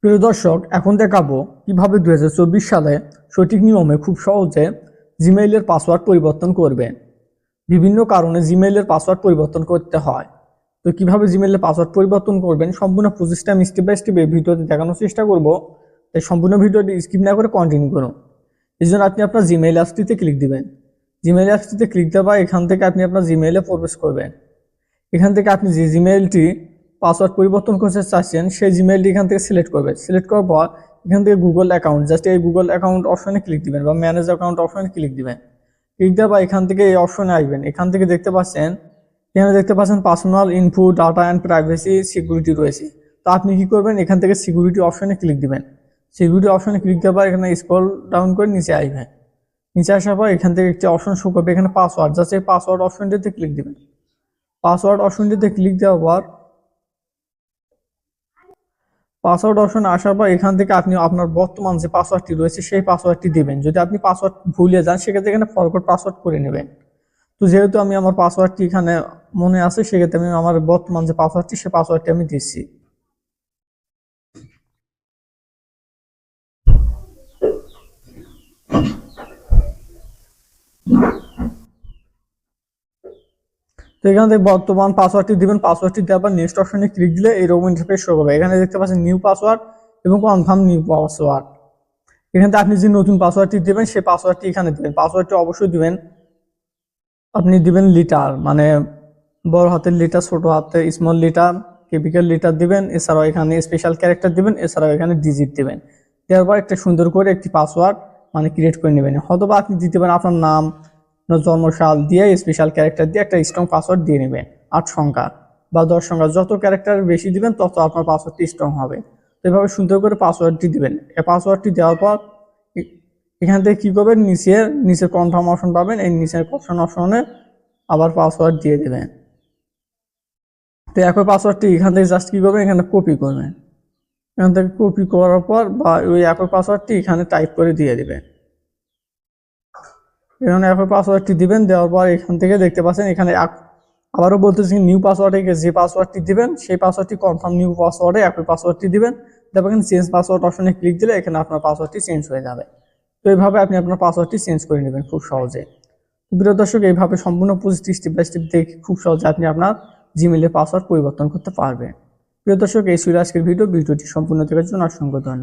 প্রিয় দর্শক, এখন দেখাবো কিভাবে 2024 সালে সঠিক নিয়মে খুব সহজে জিমেইলের পাসওয়ার্ড পরিবর্তন করবেন। বিভিন্ন কারণে জিমেইলের পাসওয়ার্ড পরিবর্তন করতে হয়। তো কিভাবে জিমেইলের পাসওয়ার্ড পরিবর্তন করবেন সম্পূর্ণ প্রসেসটা আমি স্টেপ বাই স্টেপ এই ভিডিওতে দেখানোর চেষ্টা করব। তাই সম্পূর্ণ ভিডিওটি স্কিপ না করে কন্টিনিউ করুন। এই জন্য আপনি আপনার জিমেইল অ্যাপসটিতে ক্লিক দিবেন। জিমেইল অ্যাপসটিতে ক্লিক দেওয়া এখান থেকে আপনি আপনার জিমেইলে প্রবেশ করবেন। এখান থেকে আপনি যে জিমেইলটি পাসওয়ার্ড পরিবর্তন করতে চাচ্ছেন সেই জিমেইলটি এখান থেকে সিলেক্ট করবেন। সিলেক্ট করার পর এখান থেকে গুগল অ্যাকাউন্ট, জাস্ট এই গুগল অ্যাকাউন্ট অপশনে ক্লিক দিবেন বা ম্যানেজ অ্যাকাউন্ট অপশনে ক্লিক দিবেন। ক্লিক দেওয়ার পর এখান থেকে এই অপশনে আসবেন। এখান থেকে দেখতে পাচ্ছেন personal info, data and privacy, security রয়েছে। তো আপনি কি করবেন, এখান থেকে সিকিউরিটি অপশনে ক্লিক দিবেন। সিকিউরিটি অপশনে ক্লিক দেওয়ার পর এখানে স্ক্রল ডাউন করে নিচে আসবেন। নিচে আসার পর এখান থেকে একটি অপশন শো করবে, এখানে পাসওয়ার্ড, জাস্ট এই পাসওয়ার্ড অপশনটিতে ক্লিক দিবেন। পাসওয়ার্ড অপশনটিতে ক্লিক দেওয়ার পর পাসওয়ার্ড অপশন আসার পর এখান থেকে আপনি আপনার বর্তমান যে পাসওয়ার্ডটি রয়েছে সেই পাসওয়ার্ডটি দিবেন। যদি আপনি পাসওয়ার্ড ভুলে যান সেক্ষেত্রে এখানে ফরগট পাসওয়ার্ড করে নেবেন। তো যেহেতু আমি আমার পাসওয়ার্ডটি এখানে মনে আছে সেক্ষেত্রে আমি আমার বর্তমান যে পাসওয়ার্ডটি সেই পাসওয়ার্ডটি আমি দিচ্ছি। তো এখান থেকে বর্তমান পাসওয়ার্ডটি দিবেন। পাসওয়ার্ডটি দেওয়ার পর নেক্সট অপশনে ক্লিক দিলে এরকম ইন্টারফেস শো করবে। এখানে দেখতে পাচ্ছেন নিউ পাসওয়ার্ড এবং কনফার্ম নিউ পাসওয়ার্ড। এখান থেকে আপনি যে নতুন পাসওয়ার্ডটি দেবেন সেই পাসওয়ার্ডটি এখানে দেবেন। পাসওয়ার্ডটি অবশ্যই দিবেন, আপনি দিবেন লিটার, মানে বড় হাতের লিটার, ছোট হাতে স্মল লিটার, ক্যাপিটাল লিটার দিবেন। এছাড়াও এখানে স্পেশাল ক্যারেক্টার দিবেন, এছাড়াও এখানে ডিজিট দিবেন। দেওয়ার পর একটা সুন্দর করে একটি পাসওয়ার্ড মানে ক্রিয়েট করে নেবেন। অথবা আপনি দিতে পারেন আপনার নাম, জন্মসাল দিয়ে স্পেশাল ক্যারেক্টার দিয়ে একটা স্ট্রং পাসওয়ার্ড দিয়ে নেবেন। 8 সংখ্যা বা 10 সংখ্যা, যত ক্যারেক্টার বেশি দিবেন তত আপনার পাসওয়ার্ডটি স্ট্রং হবে। তো এভাবে সুন্দর করে পাসওয়ার্ডটি দিবেন। এই পাসওয়ার্ডটি দেওয়ার পর এখান থেকে কি করবেন, নিচে কনফার্ম অপশন পাবেন, এই নিচের অপশনে আবার পাসওয়ার্ড দিয়ে দেবেন। তো একই পাসওয়ার্ডটি এখান থেকে জাস্ট কি করবেন, এখানে কপি করবেন। এখান থেকে কপি করার পর বা ওই একই পাসওয়ার্ডটি এখানে টাইপ করে দিয়ে দিবেন। এখানে একই পাসওয়ার্ডটি দিবেন। দেওয়ার পর এখান থেকে দেখতে পাচ্ছেন এখানে আবারও বলতেছি নিউ পাসওয়ার্ডে যে পাসওয়ার্ডটি দিবেন সেই পাসওয়ার্ডটি কনফার্ম নিউ পাসওয়ার্ডে একই পাসওয়ার্ডটি দিবেন। তারপর এখানে চেঞ্জ পাসওয়ার্ড অপশনে ক্লিক দিলে এখানে আপনার পাসওয়ার্ডটি চেঞ্জ হয়ে যাবে। তো এইভাবে আপনি আপনার পাসওয়ার্ডটি চেঞ্জ করে নেবেন খুব সহজে। প্রিয় দর্শক, এইভাবে সম্পূর্ণ প্রসেসটি স্টেপ বাই স্টেপ দেখে খুব সহজে আপনি আপনার জিমেইলের পাসওয়ার্ড পরিবর্তন করতে পারবেন। প্রিয় দর্শক, এই ছিল আজকের ভিডিওটি সম্পূর্ণ দেখার জন্য অসংখ্য ধন্যবাদ।